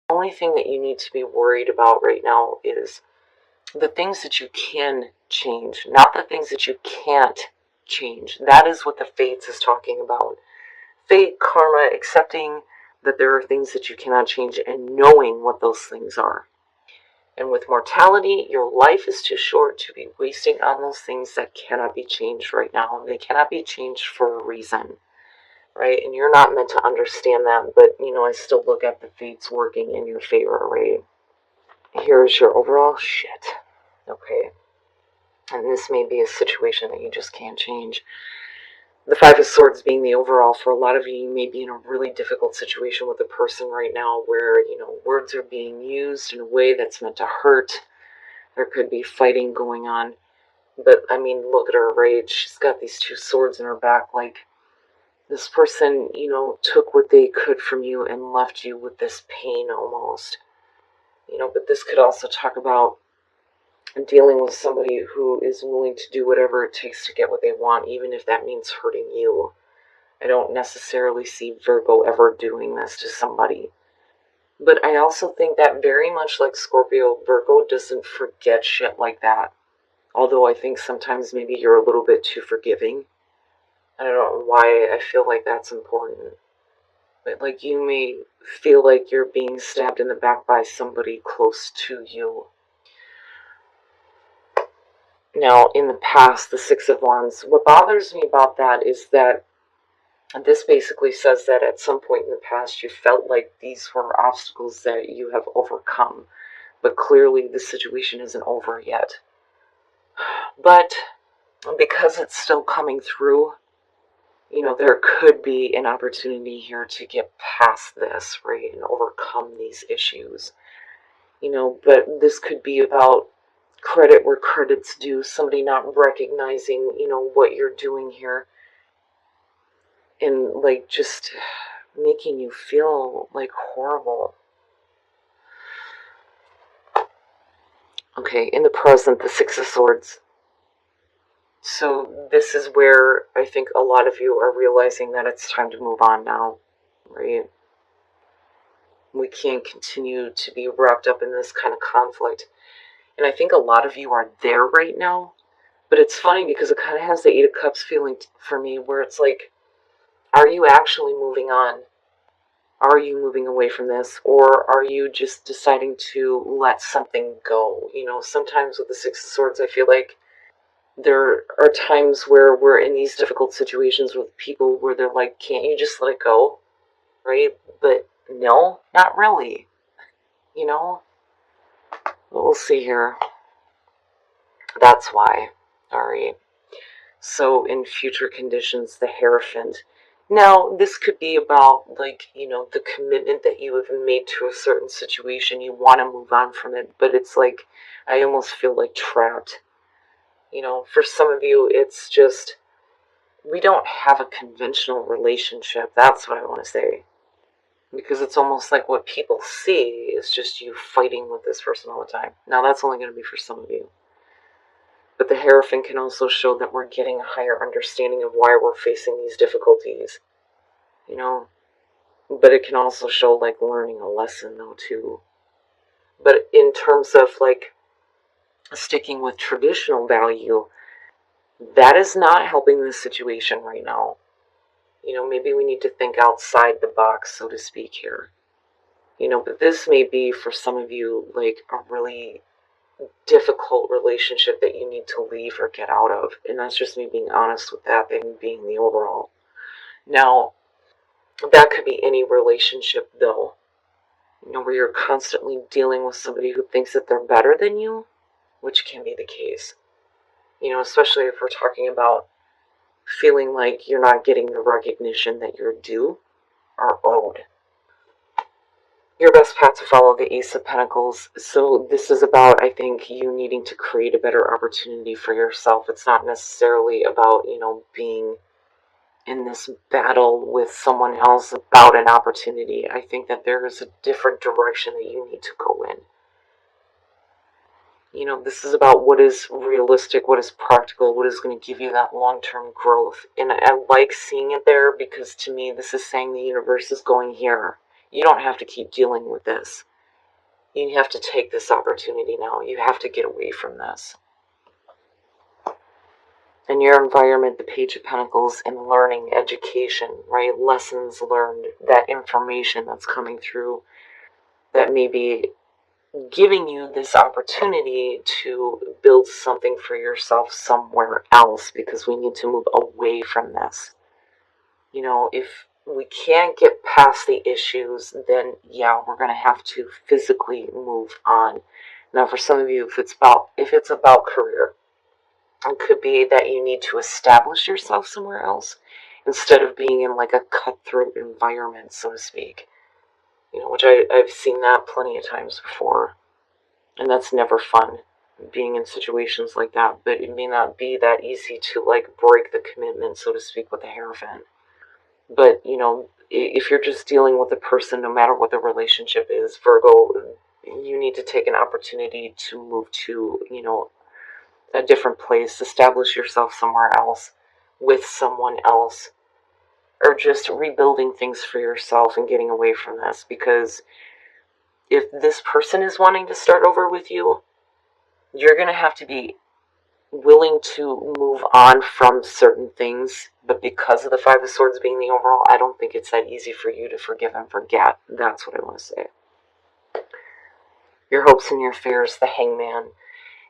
The only thing that you need to be worried about right now is the things that you can change, not the things that you can't change. That is what the Fates is talking about. Fate, karma, accepting that there are things that you cannot change and knowing what those things are. And with mortality, your life is too short to be wasting on those things that cannot be changed right now. They cannot be changed for a reason, right? And you're not meant to understand that, but, I still look at the fates working in your favor, right? Here's your overall shit, okay? And this may be a situation that you just can't change. The Five of Swords being the overall, for a lot of you, you may be in a really difficult situation with a person right now where, words are being used in a way that's meant to hurt. There could be fighting going on. But, look at her, right? She's got these two swords in her back. Like, this person, took what they could from you and left you with this pain almost. But this could also talk about dealing with somebody who is willing to do whatever it takes to get what they want, even if that means hurting you. I don't necessarily see Virgo ever doing this to somebody. But I also think that very much like Scorpio, Virgo doesn't forget shit like that. Although I think sometimes maybe you're a little bit too forgiving. I don't know why I feel like that's important. But like you may feel like you're being stabbed in the back by somebody close to you. Now, in the past, the Six of Wands, what bothers me about that is that this basically says that at some point in the past you felt like these were obstacles that you have overcome. But clearly the situation isn't over yet. But because it's still coming through, there could be an opportunity here to get past this, right, and overcome these issues. But this could be about credit where credit's due, somebody not recognizing, what you're doing here, and, like, just making you feel, like, horrible. Okay, in the present, the Six of Swords. So this is where I think a lot of you are realizing that it's time to move on now, right? We can't continue to be wrapped up in this kind of conflict. And I think a lot of you are there right now. But it's funny because it kind of has the Eight of Cups feeling for me, where it's like, are you actually moving on? Are you moving away from this? Or are you just deciding to let something go? Sometimes with the Six of Swords, I feel like there are times where we're in these difficult situations with people where they're like, can't you just let it go? Right? But no, not really. But we'll see here. That's why. Alright. So in future conditions, the Hierophant. Now, this could be about, like, the commitment that you have made to a certain situation. You want to move on from it, but it's like, I almost feel like trapped. For some of you, it's just, we don't have a conventional relationship. That's what I want to say. Because it's almost like what people see is just you fighting with this person all the time. Now, that's only going to be for some of you. But the Hierophant can also show that we're getting a higher understanding of why we're facing these difficulties. But it can also show, like, learning a lesson, though, too. But in terms of, like, sticking with traditional value, that is not helping this situation right now. Maybe we need to think outside the box, so to speak, here. But this may be, for some of you, like, a really difficult relationship that you need to leave or get out of. And that's just me being honest with that and being the overall. Now, that could be any relationship, though. Where you're constantly dealing with somebody who thinks that they're better than you, which can be the case. Especially if we're talking about feeling like you're not getting the recognition that you're due or owed. Your best path to follow, the Ace of Pentacles. So this is about, I think, you needing to create a better opportunity for yourself. It's not necessarily about, being in this battle with someone else about an opportunity. I think that there is a different direction that you need to go in. This is about what is realistic, what is practical, what is going to give you that long-term growth. And I like seeing it there because to me, this is saying the universe is going here. You don't have to keep dealing with this. You have to take this opportunity now. You have to get away from this. In your environment, the Page of Pentacles, and learning, education, right? Lessons learned, that information that's coming through that may be giving you this opportunity to build something for yourself somewhere else, because we need to move away from this. You know, if we can't get past the issues, then yeah, we're going to have to physically move on. Now, for some of you, if it's about career, it could be that you need to establish yourself somewhere else instead of being in like a cutthroat environment, so to speak. You know, which I've seen that plenty of times before. And that's never fun, being in situations like that. But it may not be that easy to like break the commitment, so to speak, with a Hierophant. But, you know, if you're just dealing with a person, no matter what the relationship is, Virgo, you need to take an opportunity to move to, you know, a different place, establish yourself somewhere else, with someone else, or just rebuilding things for yourself and getting away from this. Because if this person is wanting to start over with you, you're going to have to be willing to move on from certain things. But because of the Five of Swords being the overall, I don't think it's that easy for you to forgive and forget. That's what I want to say. Your hopes and your fears, the Hangman.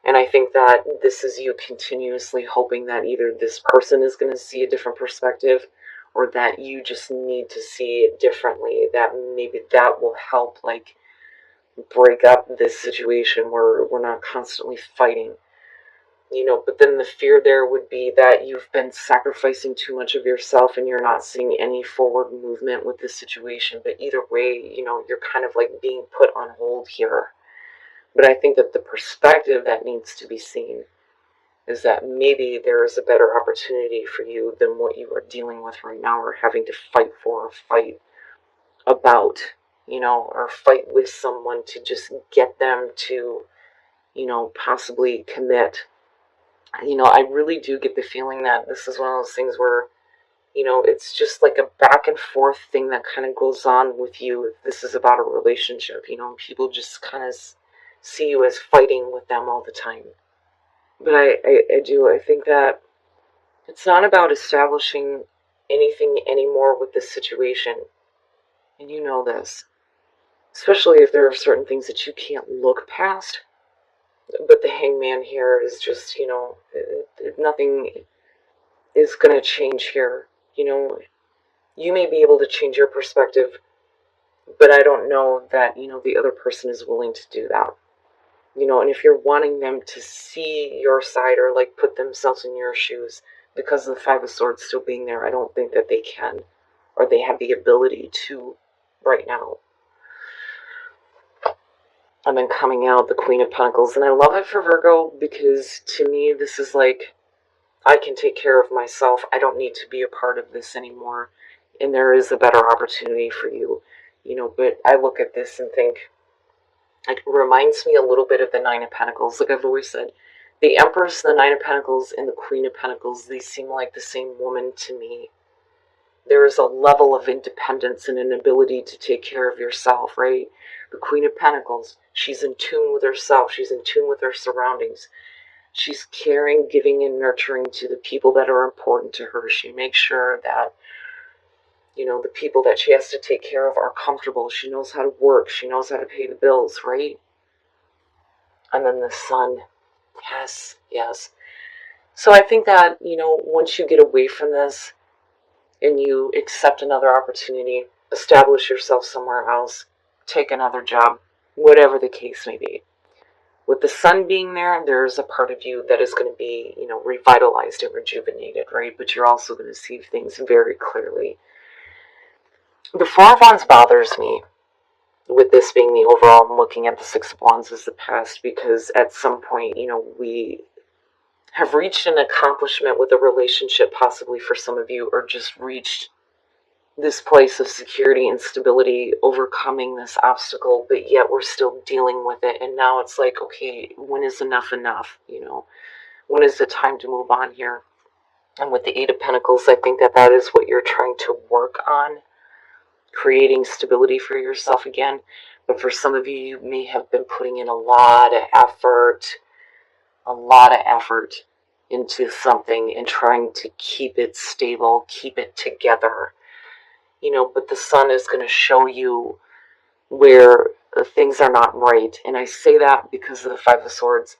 And I think that this is you continuously hoping that either this person is going to see a different perspective, or that you just need to see it differently. That maybe that will help, like, break up this situation where we're not constantly fighting. You know, but then the fear there would be that you've been sacrificing too much of yourself and you're not seeing any forward movement with this situation. But either way, you know, you're kind of like being put on hold here. But I think that the perspective that needs to be seen is that maybe there is a better opportunity for you than what you are dealing with right now, or having to fight for, or fight about, you know, or fight with someone to just get them to, you know, possibly commit. You know, I really do get the feeling that this is one of those things where, you know, it's just like a back and forth thing that kind of goes on with you if this is about a relationship. You know, people just kind of see you as fighting with them all the time. But I think that it's not about establishing anything anymore with this situation. And you know this. Especially if there are certain things that you can't look past. But the Hangman here is just, you know, nothing is going to change here. You know, you may be able to change your perspective, but I don't know that, you know, the other person is willing to do that. You know, and if you're wanting them to see your side, or like put themselves in your shoes, because of the Five of Swords still being there, I don't think that they can, or they have the ability to right now. And then coming out, the Queen of Pentacles. And I love it for Virgo, because to me, this is like, I can take care of myself. I don't need to be a part of this anymore. And there is a better opportunity for you. You know, but I look at this and think, it reminds me a little bit of the Nine of Pentacles. Like I've always said, the Empress, the Nine of Pentacles, and the Queen of Pentacles, they seem like the same woman to me. There is a level of independence and an ability to take care of yourself, right? The Queen of Pentacles, she's in tune with herself. She's in tune with her surroundings. She's caring, giving, and nurturing to the people that are important to her. She makes sure that, you know, the people that she has to take care of are comfortable. She knows how to work. She knows how to pay the bills, right? And then the Sun. Yes, yes. So I think that, you know, once you get away from this and you accept another opportunity, establish yourself somewhere else, take another job, whatever the case may be. With the Sun being there, there's a part of you that is going to be, you know, revitalized and rejuvenated, right? But you're also going to see things very clearly. The Four of Wands bothers me. With this being the overall, I'm looking at the Six of Wands as the past, because at some point, you know, we have reached an accomplishment with a relationship, possibly for some of you, or just reached this place of security and stability, overcoming this obstacle, but yet we're still dealing with it. And now it's like, okay, when is enough enough? You know, when is the time to move on here? And with the Eight of Pentacles, I think that that is what you're trying to work on. creating stability for yourself again. But for some of you, you may have been putting in a lot of effort into something and trying to keep it stable, keep it together. You know, but the sun is going to show you where things are not right. And I say that because of the Five of Swords.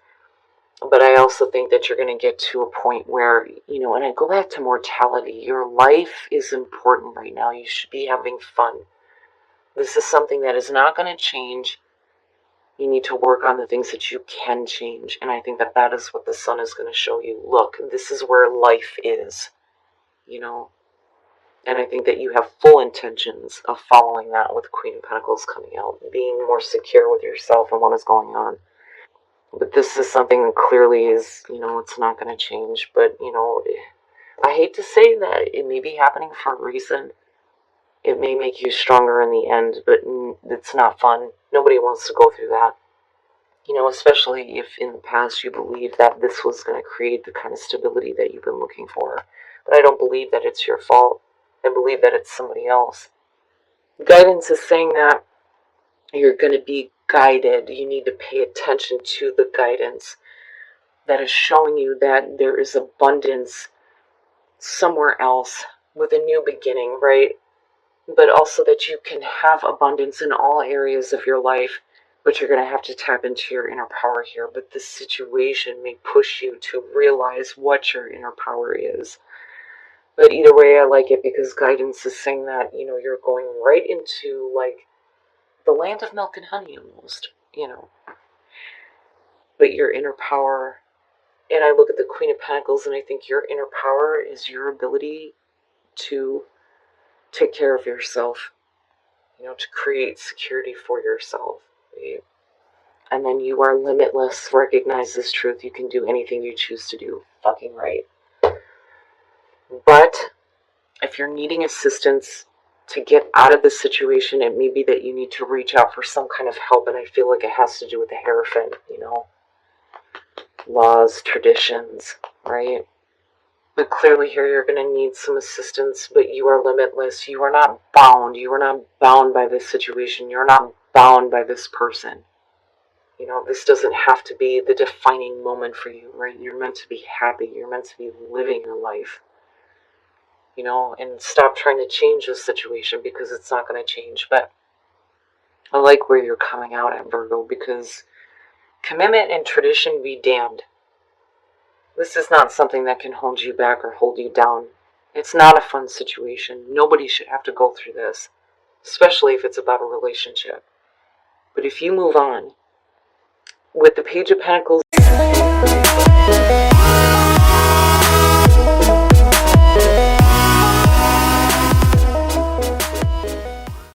But I also think that you're going to get to a point where, you know, and I go back to mortality. Your life is important right now. You should be having fun. This is something that is not going to change. You need to work on the things that you can change. And I think that that is what the sun is going to show you. Look, this is where life is, you know. And I think that you have full intentions of following that with Queen of Pentacles coming out. Being more secure with yourself and what is going on. But this is something that clearly is, you know, it's not going to change. But, you know, I hate to say that it may be happening for a reason. It may make you stronger in the end, but it's not fun. Nobody wants to go through that. You know, especially if in the past you believed that this was going to create the kind of stability that you've been looking for. But I don't believe that it's your fault. I believe that it's somebody else. Guidance is saying that you're going to be guided. You need to pay attention to the guidance that is showing you that there is abundance somewhere else with a new beginning, right? But also that you can have abundance in all areas of your life, but you're going to have to tap into your inner power here. But this situation may push you to realize what your inner power is. But either way, I like it because guidance is saying that, you know, you're going right into, like, the land of milk and honey almost, you know. But your inner power, and I look at the Queen of Pentacles and I think your inner power is your ability to take care of yourself, you know, to create security for yourself. And then you are limitless. Recognize this truth. You can do anything you choose to do. Fucking right. But if you're needing assistance to get out of this situation, it may be that you need to reach out for some kind of help. And I feel like it has to do with the Hierophant, you know. Laws, traditions, right? But clearly here you're going to need some assistance, but you are limitless. You are not bound. You are not bound by this situation. You're not bound by this person. You know, this doesn't have to be the defining moment for you, right? You're meant to be happy. You're meant to be living your life. You know, and stop trying to change this situation because it's not going to change. But I like where you're coming out at, Virgo, because commitment and tradition be damned. This is not something that can hold you back or hold you down. It's not a fun situation. Nobody should have to go through this, especially if it's about a relationship. But if you move on, with the Page of Pentacles